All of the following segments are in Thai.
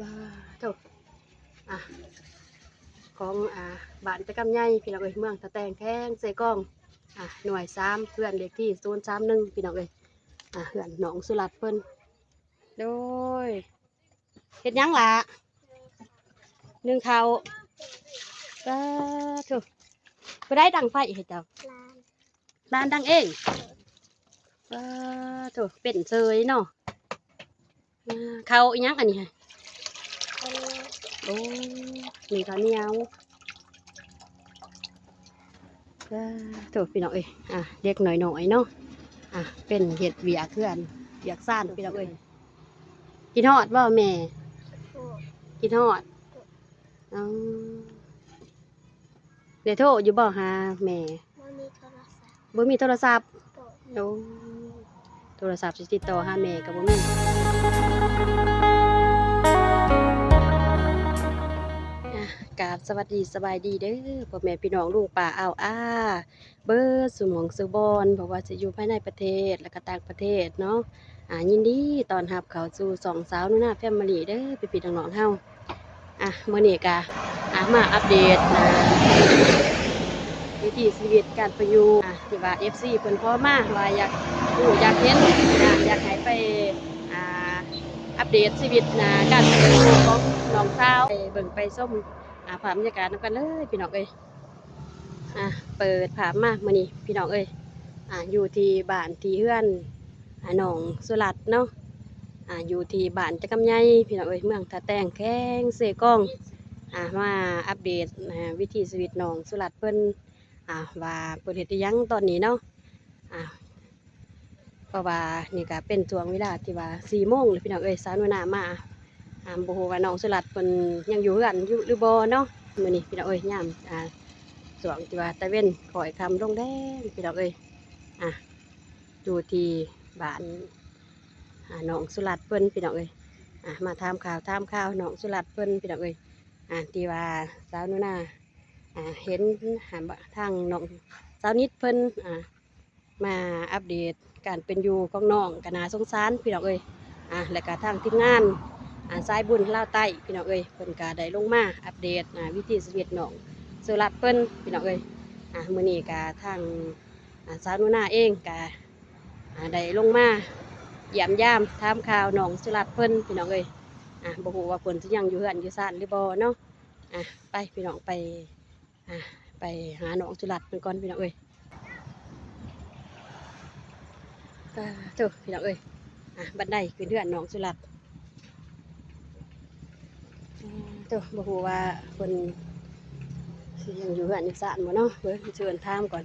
ว้าโถอ่ะของบ้านตะกำไยพี่น้องเอ้ยเมืองตะแตงแข้งใส่กล้องหน่วย3เพื่อนเลขที่031พี่น้องเอ้ยเพื่อนหนองสุรัตน์เพิ่นโดยเฮ็ดหยังล่ะนึ่งข้าวว้าโถบ่ได้ดังไฟให้เจ้าร้านดังเองว้าโถเป็นเซยเนาะข้าวอีหยังอันนี้ฮะโอ้มีข้าวเหนียวถูกพี่น้องเอ้ยเด็กหน่อยๆเนาะเป็นเห็ดเวียกเพื่อนเวียกซ่านพี่น้องเอ้ยกินฮอดบ่แม่กินฮอดอ๋อเดี๋ยวโทรอยู่บ่หาแม่บ่มีโทรศัพท์โอ้โทรศัพท์สิติดต่อหาแม่ก็บ่มีกราบสวัสดีสบายดีเด้อพ่อแม่พี่น้องลุงป้าเบิดสุหม่องสุบอนเพราะว่าจะอยู่ภายในประเทศและก็ต่างประเทศเนาะยินดีตอนรับเข้าสู่สองสาวนุ่นแฟมิลี่เด้อพี่น้องๆเฮามื้อนี้ก็มาอัปเดตวิถีชีวิตการประยุกต์ที่ว่า FC เพิ่นขอมาว่าอยากรู้อยากเห็นอยากให้ไปอ่าอัปเดตชีวิตการประยุกต์ของน้องสาวไปเบิ่งไปชมภาพบรรยากาศนำกันเลยพี่น้องเอ้ยเปิดภาพมามื้อนี้พี่น้องเอ้ยอยู่ที่บ้านที่เฮือนหนองสุรัตน์เนาะอยู่ที่บ้านตะกำไยพี่น้องเอ้ยเมืองตะแตงแข้งเสกองมาอัปเดตวิถีชีวิตน้องสุรัตน์เพิ่นว่าเปิดเฮ็ดอิหยังตอนนี้เนาะเพราะว่านี่ก็เป็นช่วงเวลาที่ว่า4 โมงเลยพี่น้องเอ้ยสาวหน้ามาบ่ฮู้ว่าน้องสุรัตน์เพิ่นยังอยู่เฮือนอยู่หรือบ่เนาะมื้อนี้พี่น้องเอ้ยยามช่วงที่ว่าตะเว้นค่อยค่ำลงแดงพี่น้องเอ้ยอยู่ที่บ้านน้องสุรัตน์เพิ่นพี่น้องเอ้ยมาถามข่าวน้องสุรัตน์เพิ่นพี่น้องเอ้ยที่ว่าสาวนุนาเห็นทางน้องสาวนิดเพิ่นมาอัปเดตการเป็นอยู่ของน้องกนาสงสารพี่น้องเอ้ยและก็ทางทีมงานสายบุญลาวใต้พี่น้องเอ้ยเพิ่นก็ได้ลงมาอัปเดตวิถีชีวิตน้องสุรัตน์เพิ่นพี่น้องเอ้ยมื้อนี้ก็ทางสาวนุนาเองก็ได้ลงมาเยี่ยมยามถามข่าวน้องสุรัตน์เพิ่นพี่น้องเอ้ยบ่ฮู้ว่าเพิ่นสิยังอยู่เฮือนอยู่ซ่านหรือบ่เนาะไปพี่น้องไปหาน้องสุรัตน์เพิ่นก่อนพี่น้องเอ้ยเถอะพี่น้องเอ้ยบันไดขึ้นเฮือนน้องสุรัตน์เถอะบ่ฮู้ว่าเพิ่นสิยังอยู่เฮือนอยู่ซ่านบ่เนาะเบิ่งเชิญถามก่อน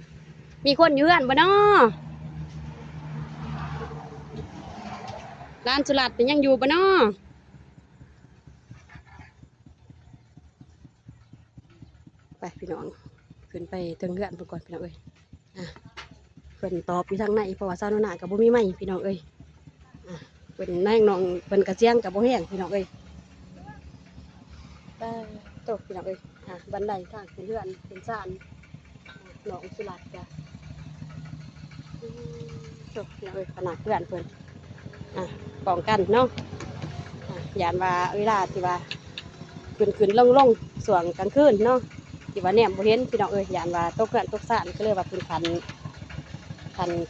มีคนอยู่เฮือนบ่เนาะร้านสุรัตน์เป็นยังอยู่บ่เนาะไปพี่น้องขึ้นไปถึงเฮือนเพิ่นก่อนพี่น้องเอ้ยเพิ่นตอบอยู่ทางในเพราะว่าซาวโนนากับบ่มีไม้พี่น้องเอ้ยเพิ่นนั่งน้องเพิ่นกระเจียงกับบ่แห้งพี่น้องเอ้ยตกพี่น้องเอ้ยบันไดทางขึ้นเฮือนเป็นซ่านน้องสุรัตน์จ้ะตกพี่น้องเอ้ยขนาดเพื่อนเพิ่นป้องกันเนาะยานว่าเวลาที่ว่าขึ้นลงส่วงกลางคืนเนาะที่ว่าแนมบ่เห็นพี่น้องเอ้ยยานว่าตกเฮือนตกซ่านก็เลยว่าเพิ่นคัน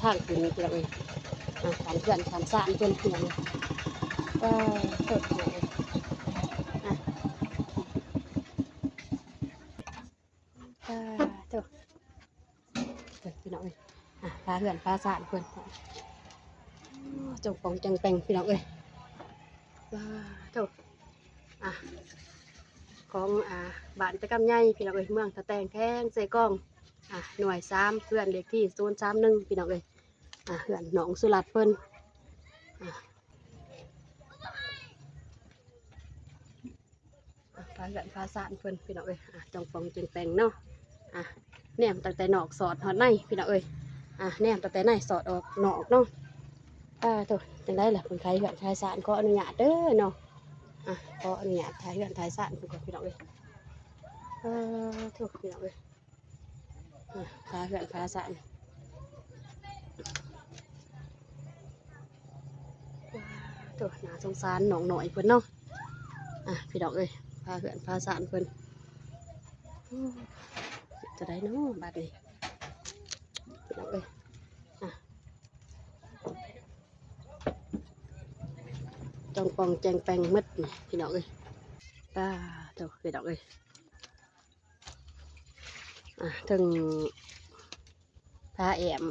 ทางขึ้นพี่น้องเอ้ยคันเพื่อนคันซ่านเพิ่นพี่น้องก็ตกพี่น้องเอ้ยตกพี่น้องเอ้ยพาเพื่อนพาซ่านเพิ่นจงปองจังแปงพี่น้องเอ้ยว้าโถของบ้านตะกำไยพี่น้องเอ้ยเมืองตะแตงแข้งใส่กล้องหน่วย3เพื่อนเลขที่031พี่น้องเอ้ยเพื่อนน้องสุรัตน์เพิ่นพาเพื่อนพาซ่านเพิ่นพี่น้องเอ้ยจงปองจังแปงเนาะแนมตั้งแต่นอกสอดหอดในพี่น้องเอ้ยแนมตั้งแต่ในสอดออกนอกเนาะโถจังได้แหละคนไทยเพื่อนชายซ่านขออนุญาตเด้อเนาะขออนุญาตถ่ายเพื่อนถ่ายซ่านเพิ่นก่อนพี่น้องเอ้ยโถพี่น้องเอ้ยพาเพื่อนพาซ่านโถน่าสงสารน้องหน่อยเพิ่นเนาะ พี่น้องเอ้ยพาเหือนพาสานเพิ่นจะได้เนาะบัดนี้พี่น้องเอ้ยจองปองแจงแปงหมดนี่พี่น้องเอ้ยเจ้าพี่น้องเอ้ยถึงพาแอม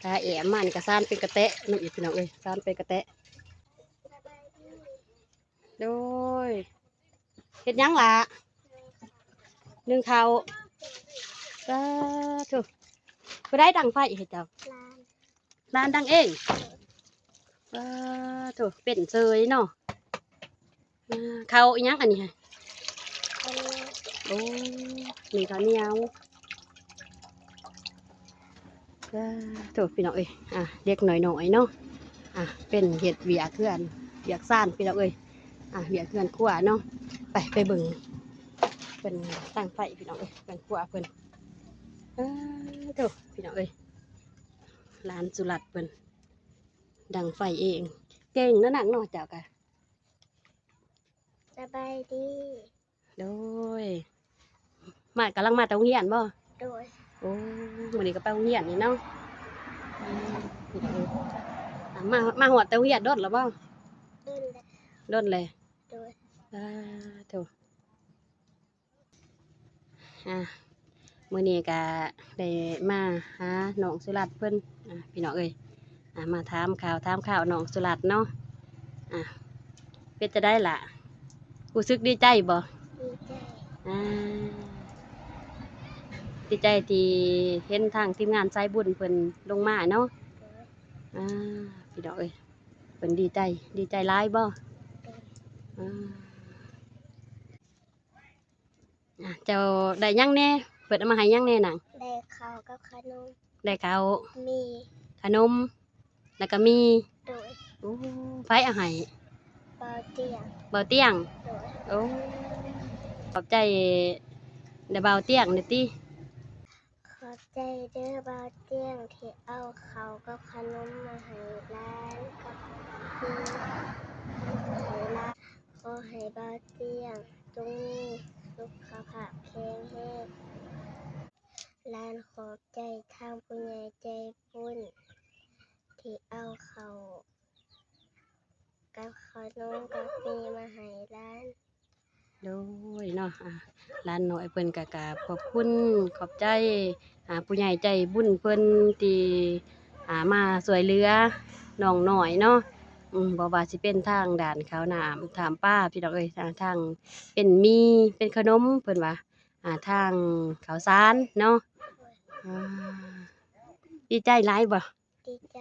พาแอมมันกระซานเป็นกระเตะน้องอีกพี่น้องเอ้ยซานเป็นกระเตะโดยเฮ็ดยังล่ะนึ่งข้าวถูกก็ได้ดังไฟเฮ็ดเจ้าร้านดังเองถูกเป็นเซยเนาะข้าวอีหยังอันนี้ฮะโอ้มีข้าวเหนียวถูกพี่น้องเอ้ยเด็กหน่อยๆเนาะเป็นเห็ดเวียเพื่อนเวียกซ่านพี่น้องเอ้ยเวียเพื่อนขั้วเนาะไปเบิ่งเป็นตั้งไฟพี่น้องเอ้ยเป็นขั้วเพิ่นถูกพี่น้องเอ้ยร้านสุรัตน์เพิ่นดังไฟเองเก่งนั่นหนักเนาะเจ้ากะสบายดี โดยกำลังมาแต่โรงเรียนบ่โดยโอ้วันนี้ก็ไปโรงเรียนนี่เนาะพี่น้องเอ้ยมาหอดแต่โรงเรียนโดนแล้วบ่เดินเลยโดนเลยโดยถูกมื้อนี้ก็ได้มาหาน้องสุรัตน์เพิ่นพี่น้องเอ้ยมาถามข่าวน้องสุรัตน์เนาะเป็นจะได้ล่ะรู้สึกดีใจบ่ดีใจดีใจที่เห็นทางทีมงานสายบุญเพิ่นลงมาเนาะโดยพี่น้องเอ้ยเพิ่นดีใจหลายบ่เจ้าได้ยังแน่เพิ่นเอามาให้ยังแน่หนังได้ข้าวกับขนมได้ข้าวมีขนมแล้วก็มี โดยไฟเอาให้เบาเตียงเบาเตียงโดยขอบใจได้เบาเตียงเด้อติขอบใจเด้อเบาเตียงที่เอาข้าวกับขนมมาให้ร้านกับพี่ให้ร้านขอให้เบาเตียงจงมีสุขภาพแข็งแรงร้านขอบใจทางผู้ใหญ่ใจบุญที่เอาข้าวกับขนมกับมีมาให้ร้าน โดยเนาะร้านน้อยเพิ่นก็กราบขอบคุณขอบใจผู้ใหญ่ใจบุญเพิ่นที่มาช่วยเหลือน้องน้อยเนาะบ่ว่าสิเป็นทางด้านข้าวน้ำถามป้าพี่น้องเอ้ยทางเป็นมีเป็นขนมเพิ่นว่าทางข้าวสารเนาะดีใจหลายบ่ดีใจ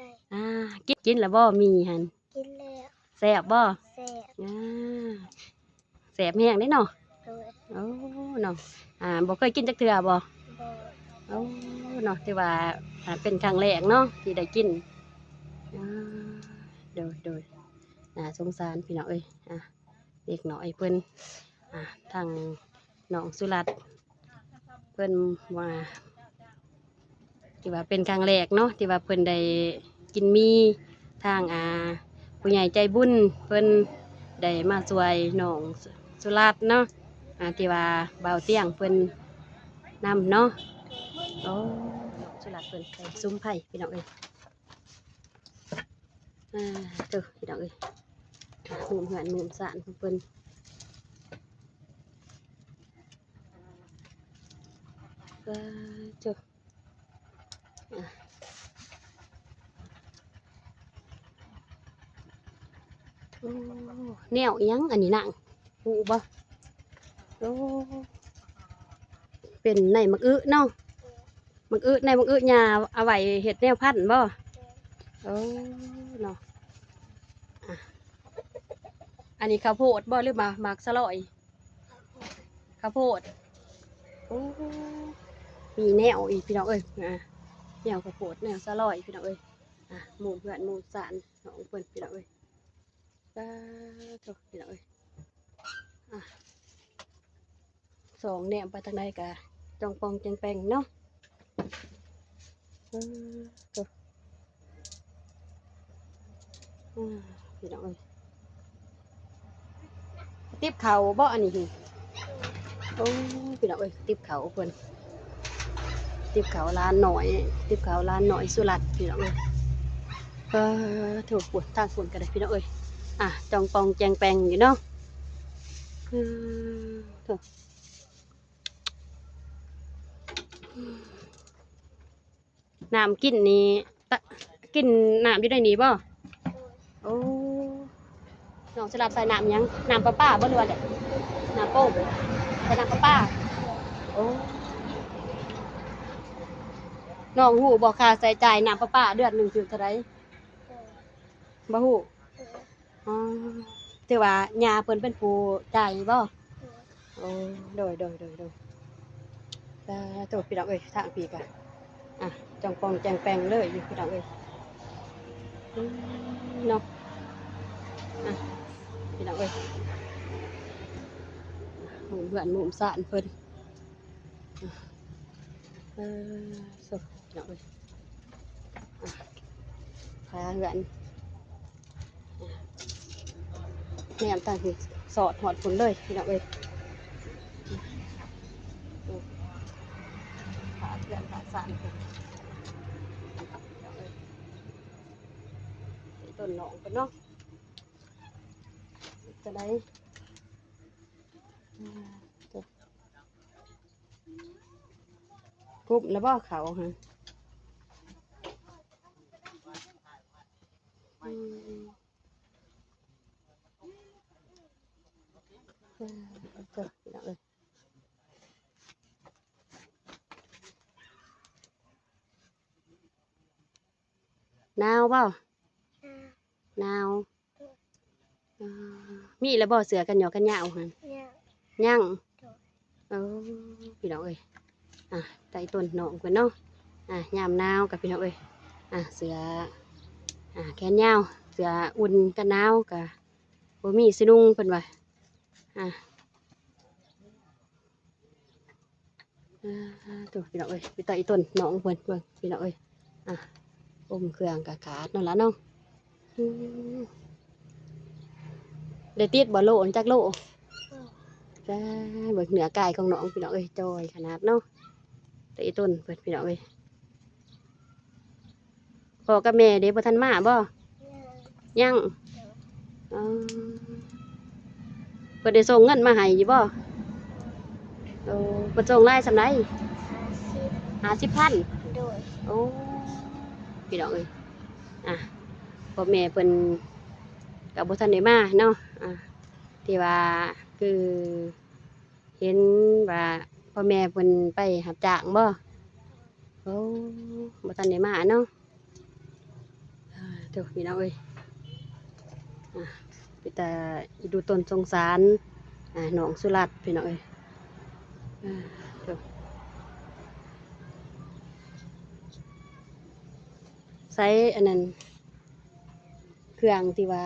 กินแล้วบ่มีหั่นกินแล้วแซ่บบ่แซ่บแซ่บแฮงเด้เนาะโดยโอ้เนาะบ่เคยกินจักเทื่อบ่บ่โอ้เนาะที่ว่าเป็นครั้งแรกเนาะที่ได้กินโดยสงสารพี่น้องเอ้ยเด็กน้อยเพิ่นทางน้องสุรัตน์เพิ่นว่าที่ว่าเป็นครั้งแรกเนาะที่ว่าเพิ่นได้กินมีทางผู้ใหญ่ใจบุญเพิ่นได้มาช่วยน้องสุรัตน์เนาะที่ว่าเบาเตียงเพิ่นนำเนาะโอ้น้องสุรัตน์เพิ่นไปซุ้มไผ่พี่น้องเอ้ยพี่น้องเอ้ยหมุนหันหมุนสานของเพิ่นแนวอีหยังอันนี้นางหูบ่โอ้เป็นในมักอึเนาะในมักอึยาเอาไว้เห็ดแนวพันธุ์บ่โอ้เนาะอันนี้ข้าวโพดบ่หรือหมากสลอยข้าวโพดโอ้มีแนวอีกพี่น้องเอ้ยแนวข้าวโพดแนวสลอยพี่น้องเอ้ยหมูเพื่อนหมูสานน้องเพื่อนพี่น้องเอ้ยพี่น้องเอ้ยสองแนวไปทางใดกะจองปองแจงแปงเนาะพี่น้องเอ้ย ติ๊บเขาบ่อันนี้หิโอ้พี่น้องเอ้ยติ๊บเขาเพิ่นติ๊บเขาร้านหน่อยติ๊บเขาร้านหน่อยสุรัตน์พี่น้องเอ้ยถูกปวดทางฝนกันเลยพี่น้องเอ้ยจองปองแจงแปงอยู่เนาะถูกน้ำกินนี่กินน้ำอยู่ในนี้บ่โอ้น้องสลัดใส่น้ำยังน้ำป้าบ่หรือว่าเด็กน้ำโป่งใส่น้ำป้าโอ้น้องหูบอกค่าใส่ใจน้ำป้าเดือนหนึ่งคือเท่าไรบ่หูอ๋อถือว่าญาเพิ่นเป็นผู้จ่ายบ่โอ้โดยตัวพี่น้องเอ้ยทางพี่กะจองปองแจงแปงเลยอยู่พี่น้องเอ้ยเนาะพี่น้องเอ้ยหมุนเพื่อนหมุนสานเพิ่นสุดพี่น้องเอ้ยพาเพื่อนแนมต่างที่สอดหอดผลเลยพี่น้องเอ้ยพาเพื่อนพาสานเพิ่นต้นหนองเป็นเนาะจะได้กุบแล้วบ่เขาฮะหนาวเปล่าหนาวมีแล้วบ่เสือกันหยอกกันยาวฮะยังพี่น้องเอ้ยใต้ต้นหนองกันเนาะยามหนาวกับพี่น้องเอ้ยเสือแขนยาวเสืออุ่นกันหนาวกับบ่มีสินุ่งเพิ่นว่าตัวพี่น้องเอ้ยไปใต้ต้นหนองเพิ่นเบิ่งพี่น้องเอ้ยอมเครื่องกะขาดนั่นละเนาะได้ติดบ่โลนจักโลจ้าเบิกเหนือกายของน้องพี่น้องเอ้ยจอยขนาดเนาะใต้ต้นเพิ่นพี่น้องเอ้ยพ่อกับแม่เด้บ่ทันมาบ่ยังเพิ่นได้ส่งเงินมาให้อยู่บ่เพิ่นส่งรายสำไร50,000โดยโอ้พี่น้องเอ้ยพ่อแม่เพิ่นกับบ่ทันได้มาเนาะที่ว่าคือเห็นว่าพ่อแม่เพิ่นไปรับจ้างบ่โอ้บ่ทันได้มาเนาะเดี๋ยวพี่น้องเอ้ยไปแต่ดูต้นสงสารหนองสุรัตน์พี่น้องเอ้ยใช้อันนั้นเครื่องที่ว่า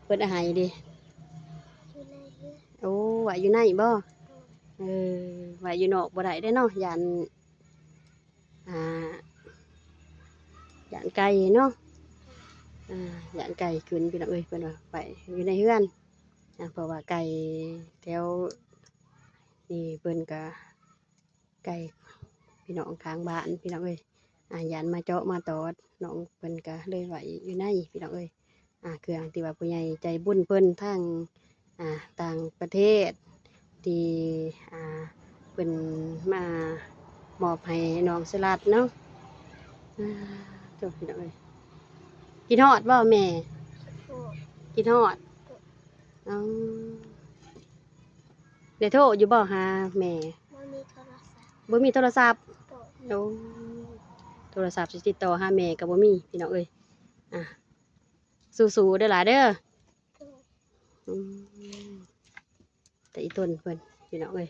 เปิดอาหารดิโอ้ว่าอยู่ในบ่ว่าอยู่นอกบ่ได้ได้เนาะยานไก่เนาะยานไก่ขึ้นพี่น้องเอ้ยเพิ่นว่าไปอยู่ในเฮือนเพราะว่าไก่แถวนี่เพิ่นก็ไก่พี่น้องข้างบ้านพี่น้องเอ้ยยานมาเจาะมาตอดน้องเพิ่นก็เลยไหวอยู่ในพี่น้องเอ้ยเครื่องที่ว่าผู้ใหญ่ใจบุญเพิ่นทางต่างประเทศที่เพิ่นมามอบให้น้องสลัดเนาะจบพี่น้องเอ้ยกินฮอดบ่แม่กินฮอดเดี๋ยวโทรอยู่บ่หาแม่บ่มีโทรศัพท์โอ้โทรศัพท์สิติดต่อหาแม่ก็บ่มีพี่น้องเอ้ยสู้ๆเด้อหลายเด้อแต่อีต้นเพิ่นพี่น้องเอ้ย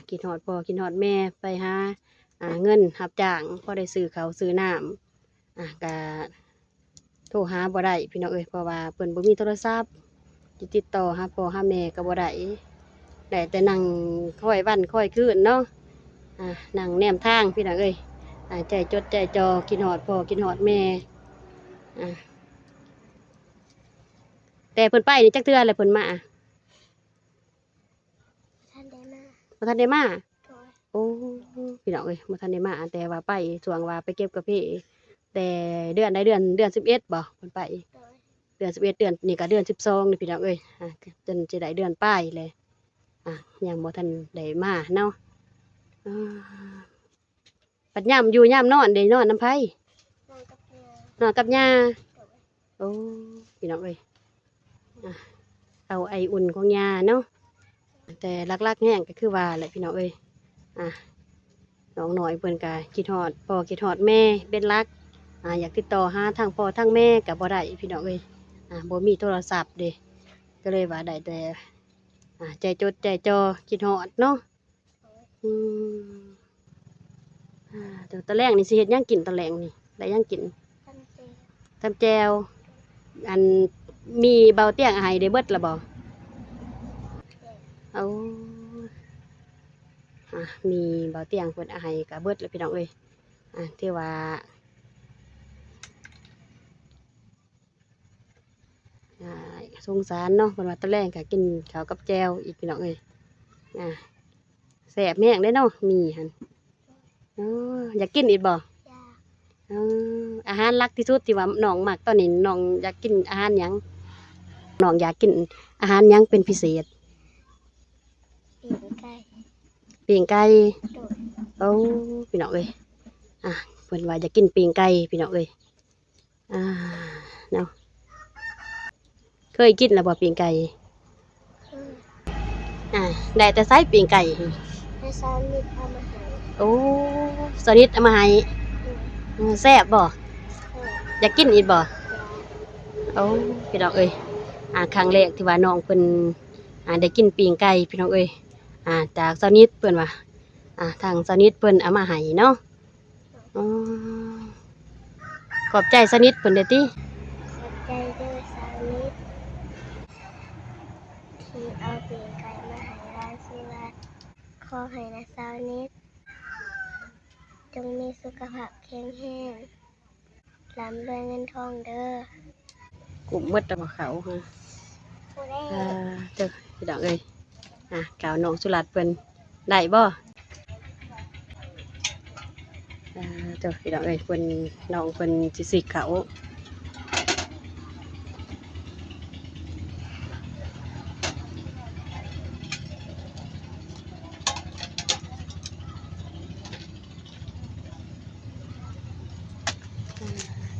กินฮอดพ่อกินฮอดแม่ไปหาเงินรับจ้างพอได้ซื้อข้าวซื้อน้ำก็โทรหาบ่ได้พี่น้องเอ้ยเพราะว่าเพิ่นบ่มีโทรศัพท์ติดต่อหาพ่อหาแม่ก็บ่ได้แต่นั่งคอยวันคอยคืนเนาะนั่งแนมทางพี่น้องเอ้ยใจจดใจจ่อกินฮอดพ่อกินฮอดแม่แต่เพิ่นไปนี่จักเทื่อแล้วเพิ่นมา บ่ทันได้มา โดย โอ้พี่น้องเอ้ยบ่ทันได้มาแต่ว่าไปช่วงว่าไปเก็บกาแฟแต่เดือนใดเดือน11บ่เพิ่นไป โดย เดือน11เดือนนี่ก็เดือน12นี่พี่น้องเอ้ยจนสิได้เดือนปลายแลยังบ่ทันได้มาเนาะอ่าปัดยามอยู่ยามนอนได้นอนนำไผ นอนกับยาน อนกับย่า โดย โอ้พี่น้องเอ้ยอ่ะเอาไออุ่นของย่าเนาะแต่หลักๆแห้งก็คือว่าแหละพี่น้องเอ้ยอ่ะน้องหน่อยเพิ่นก็คิดฮอดพ่อคิดฮอดแม่เป็นหลักอยากติดต่อหาทางพ่อทางแม่ก็บ่ได้พี่น้องเอ้ยบ่มีโทรศัพท์เด้ก็เลยว่าได้แต่ใจจดใจจ่อคิดฮอดเนาะอืมแต่ตอนแรกนี่สิเฮ็ดหยังกินตอนแรกนี่ได้หยังกิน ทำเจ ทำแจวอันมีเบาเตียงอาหารได้เบิดละบ่ เด็ก เอามีเบาเตียงเพิ่นอาหารก็เบิดแล้วพี่น้องเอ้ยที่ว่าอ่าสงสารเนาะเพิ่นว่าตะแลงก็กินข้าวกับแจวอีกพี่น้องเอ้ยแซ่บแม่งได้เนาะมีหั่นอยากกินอีกบ่ ยา อาหารหลักที่สุดที่ว่าน้องมักตอนนี้น้องอยากกินอาหารหยังน้องอยากกินอาหารหยังเป็นพิเศษ ปีนไก่ ปิ้งไก่ โดย โอ้พี่น้องเอ้ยเพิ่นว่าอยากกินปิ้งไก่พี่น้องเอ้ยเนาะเคยกินแล้วบ่ปิ้งไก่ คือ ได้แต่ไสปิ้งไก่ ให้ซ้อนมิดเอามาให้ โอ้สนิทเอามาให้ โดย แซ่บบ่ เพื่อ อยากกินอีกบ่ ยา โอ้พี่น้องเอ้ยครั้งแรกที่ว่าน้องเพิ่นได้กินปิ้งไก่พี่น้องเอ้ยจากสนิทเพิ่นว่าทางสนิทเพิ่นเอามาให้เนาะอ๋อขอบใจสนิทเพิ่นเด้อติ ขอบใจเด้อสาวนิดที่เอาปีนไก่มาให้ร้านสุรัตน์ขอให้นะสาวนิดจงมีสุขภาพแข็งแรงร่ำรวยเงินทองเด้อก ลุ่มหมดแล้วบ่เขาฮะ ผู้ได้ เจ้าพี่น้องเอ้ยกล่าวน้องสุรัตน์เพิ่นได้บ่เจ้าพี่น้องเอ้ยเพิ่นน้องเพิ่นสิเขา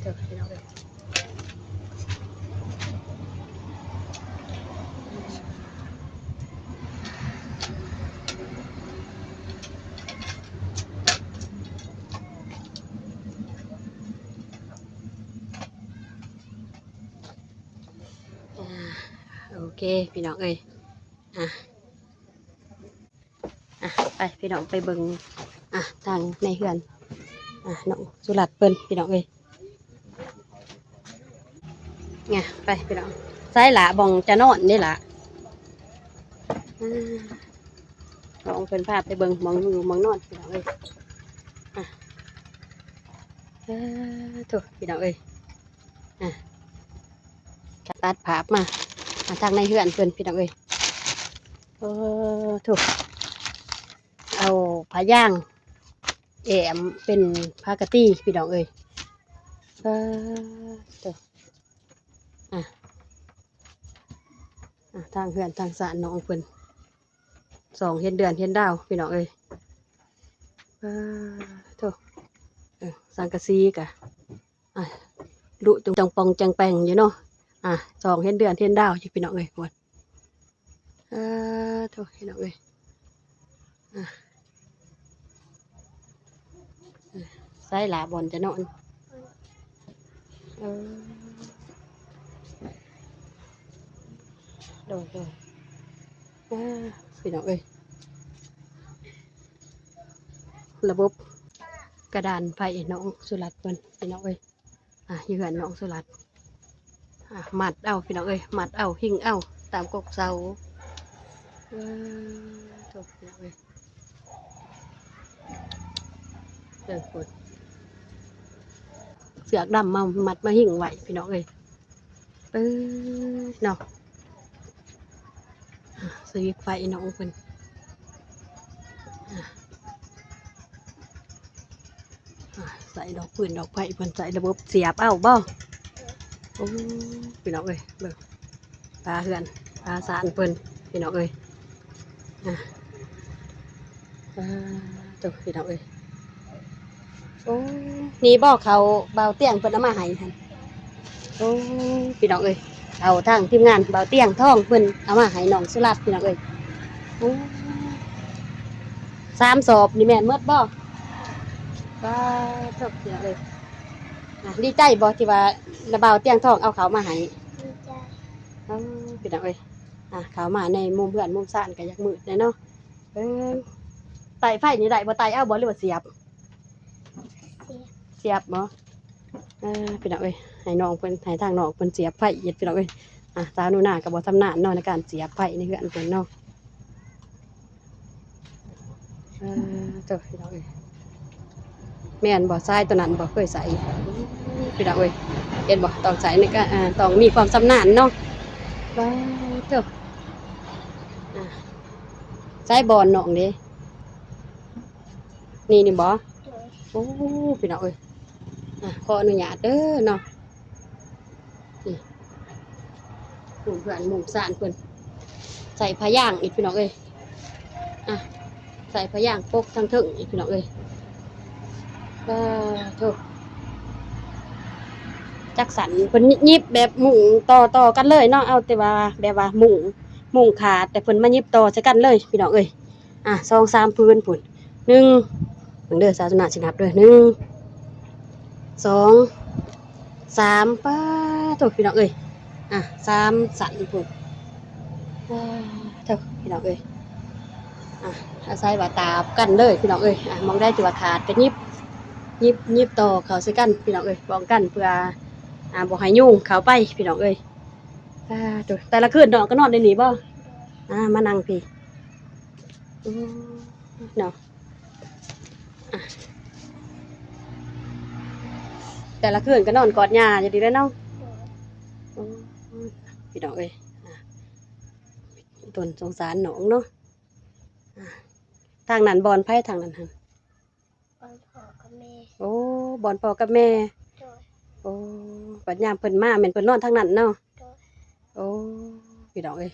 เจ้าพี่น้องเอ้ยโอเคพี่น้องเอ้ยไปพี่น้องไปเบิ่งทางในเฮือนน้องสุรัตน์เพิ่นพี่น้องเอ้ยไงไปพี่น้องซ้ายหลาบ่องจะนอนนี่ล่ะลองเพิ่นพาไปเบิ่งหมองอยู่หมองนอนพี่น้องเอ้ยถูกพี่น้องเอ้ยตัดภาพมาทางในเฮือนเพิ่นพี่น้องเอ้ยถูกเอาผ้าย่างแอมเป็นผ้ากะตี้พี่น้องเอ้ยถูกทางเฮือนทางสระน้องเพิ่น2 เฮ็ดเดือนเฮ็ดดาวพี่น้องเอ้ยถูกสังกะสีกะดุจังปองจังแปงอยู่เนาะ2 เฮ็ดเดือนเฮ็ดดาวอยู่พี่น้องเอ้ยหมดถูกพี่น้องเอ้ยใส่หลาบอลจะนอนโดยพี่น้องเอ้ยระบบกระดานไฟน้องสุรัตน์เพิ่นพี่น้องเอ้ยอยู่เหือนน้องสุรัตน์มัดเอาพี่น้องเอ้ยมัดเอาหิ้งเอาตามกกเสาถูกพี่น้องเอ้ยคนเสือกดำมามัดมาหิ้งไว้พี่น้องเอ้ยเนาะสวิตไฟน้องเพิ่น ใส่ดอกปืนดอกไผ่เพิ่นใส่ระบบเสียบเอาบ่โอ้พี่น้องเอ้ยเบิ่งปลาเหือนปลาสารเพิ่นพี่น้องเอ้ยอ่ะตัวพี่น้องเอ้ยโอ้นี่บ่เขาเบาเตียงเพิ่นเอามาให้หั่นโอ้พี่น้องเอ้ยเอาทางทีมงานเบาเตียงท่องเพิ่นเอามาให้น้องสุรัตน์พี่น้องเอ้ยโอ้3 สอบนี่แม่นหมดบ่ก็จบพี่น้องเอ้ยดีใจบ่ที่ว่าระเบาเตียงท่องเอาเขามาให้ ดีใจ พี่น้องเอ้ยเขามาในมุมเพื่อนมุมซ่านก็อยากมืดเลยเนาะไต่ไฟนี่ได้บ่ไต่เอาบ่หรือว่าเสียบ เสียบ บ่พี่น้องเอ้ยให้น้องเพิ่นให้ทางน้องเพิ่นเสียบไฟเฮ็ดพี่น้องเอ้ยสาวหนูนาก็บ่ชำนาญเนาะในการเสียบไฟในเฮือนเพิ่นเนาะเจ้าพี่น้องเอ้ยแม่นบ่ทรายตัวนั้นบ่เคยใส่พี่น้องเอ้ยเห็นบ่ต้องใส่ในการต้องมีความชำนาญเนาะว้าวเจ้าใส่บอลน้องเด้นี่บ่ โดย โอ้พี่น้องเอ้ยขออนุญาตเด้อเนาะนี่หมู่เพื่อนหมู่ซ่านเพิ่นใส่ผ้าย่างอีกพี่น้องเอ้ยใส่ผ้าย่างปกทั้งถึงอีกพี่น้องเอ้ยโธ่จักสันเพิ่นยิบแบบมุงต่อกันเลยเนาะเอาแต่ว่าแบบว่ามุงขาดแต่เพิ่นมายิบต่อใส่กันเลยพี่น้องเอ้ย2 3พื้นพุ่น1เบิ่งเด้อศาสนาสินับเด้อ1 2 3ป้าโธ่พี่น้องเอ้ย3 สันพุ่นโธ่พี่น้องเอ้ยอาศัยว่าตาบกันเลยพี่น้องเอ้ยมองได้ที่ว่าขาดก็ยิบต่อเขาใส่กันพี่น้องเอ้ยป้องกันเพื่อบ่ให้ยุงเขาไปพี่น้องเอ้ยโธ่แต่ละคืนน้องก็นอนในนี้บ่มานั่งพี่เนาะแต่ละคืนก็นอนกอดยาจะดีแล้วเนาะพี่น้องเอ้ยตนสงสารน้องเนาะทางนั้นบอลไพ่ทางนั้นฮะ บอลพ่อกับแม่ โอ้บอลพ่อกับแม่ โดย โอ้ปัญญามเพิ่นมาแม่นเพิ่นนอนทางนั้นเนาะ โดย โอ้พี่น้องเอ้ย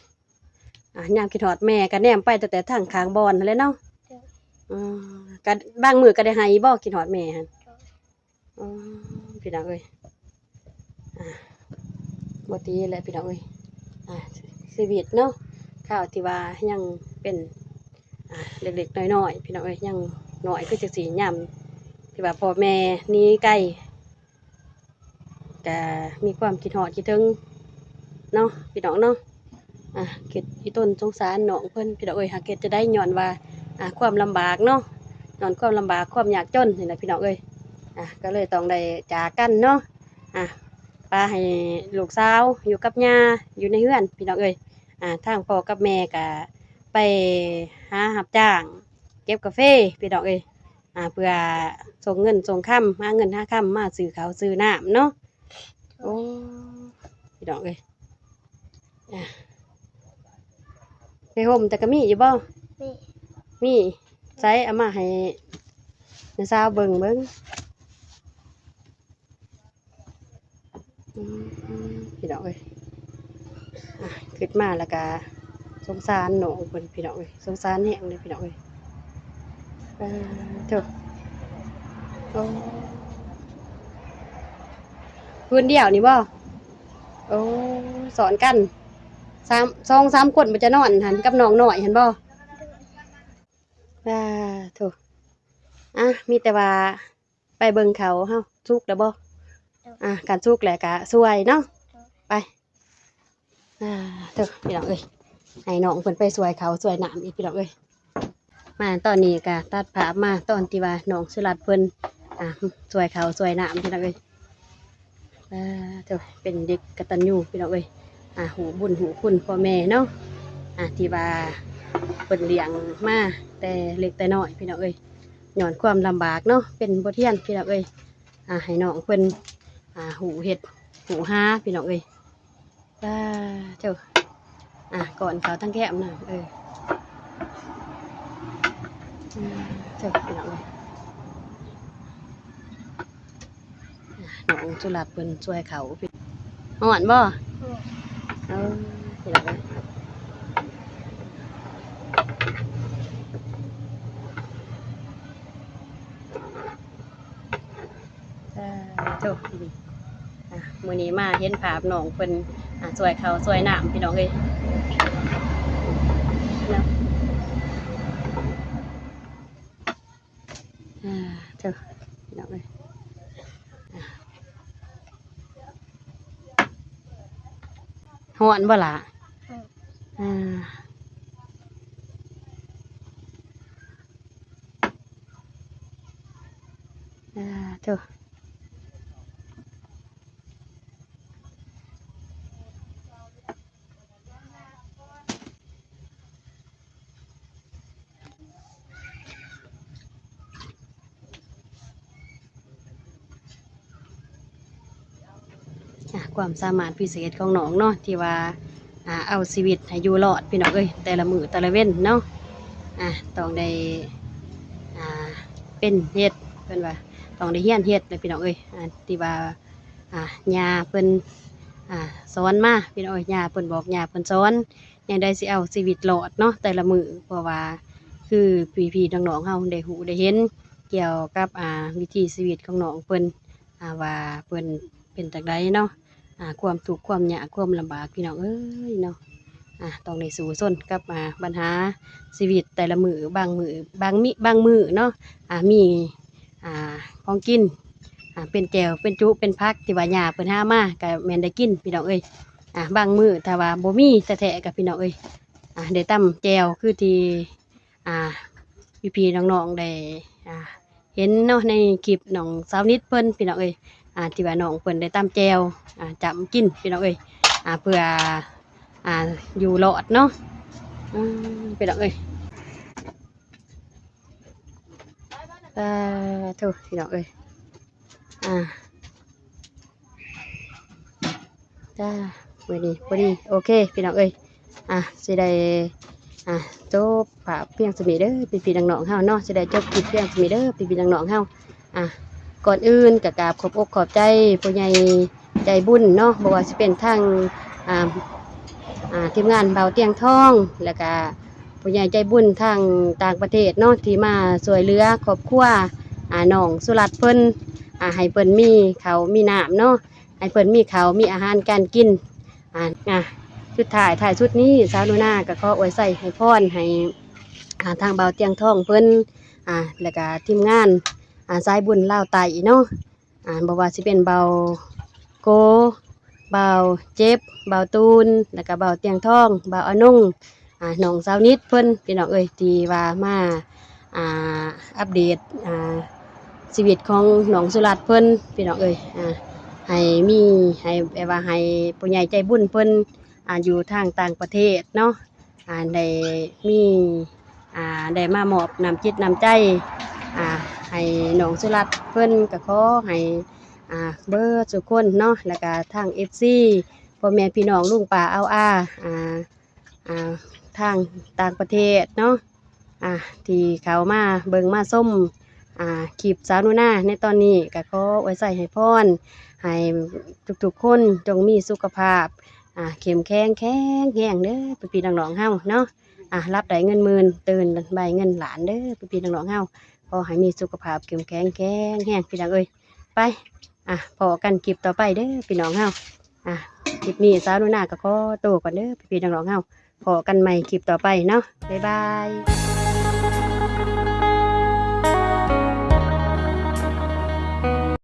ยามคิดฮอดแม่ก็แนมไปแต่ทางข้างบอลนั่นแหละเนาะ โดย ก็บางมื้อก็ได้ให้บ่คิดฮอดแม่หั่น โดย พี่น้องเอ้ยบ่ตีแหละพี่น้องเอ้ยชีวิตเนาะข้าวที่ว่ายังเป็นเล็กๆน้อยๆพี่น้องเอ้ยยังน้อยคือจังซี่ยามที่ว่าพ่อแม่หนีไกลก็มีความคิดฮอดคิดถึงเนาะพี่น้องเนาะคิดอีต้นสงสารน้องเพิ่นพี่น้องเอ้ยหากเฮ็ดจะได้ย้อนว่าความลำบากเนาะย้อนความลำบากความยากจนนี่แหละพี่น้องเอ้ยก็เลยต้องได้จากกันเนาะป้าให้ลูกสาวอยู่กับย่าอยู่ในเฮือนพี่น้องเอ้ยทางพ่อกับแม่ก็ไปหารับจ้างเก็บกาแฟพี่น้องเอ้ยเพื่อส่งเงินส่งค่ำหาเงินหาค่ำมาซื้อข้าวซื้อน้ำเนาะโอ้พี่น้องเอ้ยไปห่มแต่ก็มีอยู่บ่ นี่ มีใช้เอามาให้ในสาวเบิ่งพี่น้องเอ้ยขึ้นมาแล้วก็สงสารหนูเพิ่นพี่น้องเอ้ยสงสารแห้งเลยพี่น้องเอ้ยเถอะพื้นเดียวนี่บ่โอ้สอนกัน2 3 คนมันจะนอนหันกับน้องหน่อยเห็นบ่ถูกมีแต่ว่าไปเบิ่งเขาเฮาสุกแล้วบ่การสุกแหละกะสวยเนาะไปถูกพี่น้องเอ้ยให้น้องเพิ่นไปสวยเขาสวยน้ำอีกพี่น้องเอ้ยมาตอนนี้กะตัดภาพมาตอนที่ว่าน้องสุรัตน์เพิ่นสวยเขาสวยน้ำพี่น้องเอ้ยถูกเป็นเด็กกตัญญูพี่น้องเอ้ยหูบุญหูคุณพ่อแม่เนาะที่ว่าเพิ่นเลี้ยงมาแต่เล็กแต่น้อยพี่น้องเอ้ยย้อนความลำบากเนาะเป็นบทเรียนพี่น้องเอ้ยให้น้องเพิ่นหูเห็ดหูห้าพี่น้องเอ้ยเจ้าก่อนเขาทั้งแก้มนะเจ้าพี่น้องเอ้ย น้องสุรัตน์เพิ่นช่วยเขาฮ้อนบ่เอาพี่น้องเอ้ยโธ่มื้อนี้มาเห็นภาพน้องเพิ่นช่วยเขาช่วยน้ำพี่น้องเอ้ยเนาะโธ่พี่น้องเอ้ยฮ้อนบ่ล่ะอ่าโธ่ความสามารถพิเศษของน้องเนาะที่ว่าเอาชีวิตให้อยู่รอดพี่น้องเอ้ยแต่ละมื้อแต่ละเว้นเนาะต้องได้อ่าเป็นเฮ็ดเพิ่นว่าต้องได้เรียนเฮ็ดเลยพี่น้องเอ้ยที่ว่าย่าเพิ่นสอนมาพี่น้องเอ้ยย่าเพิ่นบอกย่าเพิ่นสอนยังได้สิเอาชีวิตรอดเนาะแต่ละมื้อเพราะว่าคือพี่ๆน้องๆเฮาได้รู้ได้เห็นเกี่ยวกับวิถีชีวิตของน้องเพิ่นว่าเพิ่นเป็นจั่งใดเนาะความทุกข์ความยากความลำบากพี่น้องเอ้ยเนาะต้องได้สู้ซนกับปัญหาชีวิตแต่ละมื้อบางมื้อบางมื้อเนาะมีของกินเป็นแจ่วเป็นจุเป็นผักที่ว่าหญ้าเพิ่นหามาก็แม่นได้กินพี่น้องเอ้ยบางมื้อถ้าว่าบ่มีแท้ๆกับพี่น้องเอ้ยได้ตำแจ่วคือที่อ่าพี่ๆน้องๆได้เห็นเนาะในคลิปน้องสาวนิดเพิ่นพี่น้องเอ้ยที่ว่าน้องเพิ่นได้ตำแจ่วจำกินพี่น้องเอ้ยเพื่ออยู่รอดเนาะพี่น้องเอ้ยโธ่พี่น้องเอ้ยจ้ามื้อนี้พอดีโอเคพี่น้องเอ้ยสิได้จบภาพเพียงสมีเด้อพี่ๆน้องๆเฮาเนาะสิได้จบคลิปเพียงสมีเด้อพี่ๆน้องๆเฮาก่อนอื่นก็กราบขอบอกขอบใจผู้ใหญ่ใจบุญเนาะบ่ว่าสิเป็นทางอ่าทีมงานเบาเตียงทองแล้วก็ผู้ใหญ่ใจบุญทางต่างประเทศเนาะที่มาช่วยเหลือครอบครัวน้องสุรัตน์เพิ่นให้เพิ่นมีข้าวมีน้ำเนาะให้เพิ่นมีข้าวมีอาหารการกินชุดถ่ายชุดนี้สาวนุนาก็ขออวยใส่ให้พรให้ทางเบาเตียงทองเพิ่นแล้วก็ทีมงานสายบุญลาวไตเนาะบ่ว่าสิเป็นเบาโกเบาเจ็บเบาตูนแล้วก็เบาเตียงทองเบาอนุ่งน้องสาวนิดเพิ่นพี่น้องเอ้ยที่ว่ามาอัปเดตชีวิตของน้องสุรัตน์เพิ่นพี่น้องเอ้ยให้มีให้แบบว่าให้ผู้ใหญ่ใจบุญเพิ่นอยู่ทางต่างประเทศเนาะได้มีได้มามอบน้ำจิตน้ำใจให้น้องสุรัตน์เพิ่นก็ขอให้เบิดทุกคนเนาะแล้วก็ทาง FC พ่อแม่พี่น้องลุงป้าเอาทางต่างประเทศเนาะที่เขามาเบิ่งมาส้มคลิปสาวนุนาในตอนนี้ก็ขอไว้ใส่ให้พรให้ทุกๆคนจงมีสุขภาพเข้มแข็งแรงเด้อพี่ๆน้องๆเฮาเนาะรับได้เงินหมื่นตื่นใบเงินหลานเด้อพี่ๆน้องๆเฮาขอให้มีสุขภาพเข้มแข็งแรงพี่น้องเอ้ยไปพอกันคลิปต่อไปเด้อพี่น้องเฮาคลิปนี้สาวนุนาก็ขอตัวก่อนเด้อพี่ๆน้องๆเฮาพอกันใหม่คลิปต่อไปเนาะบ๊ายบาย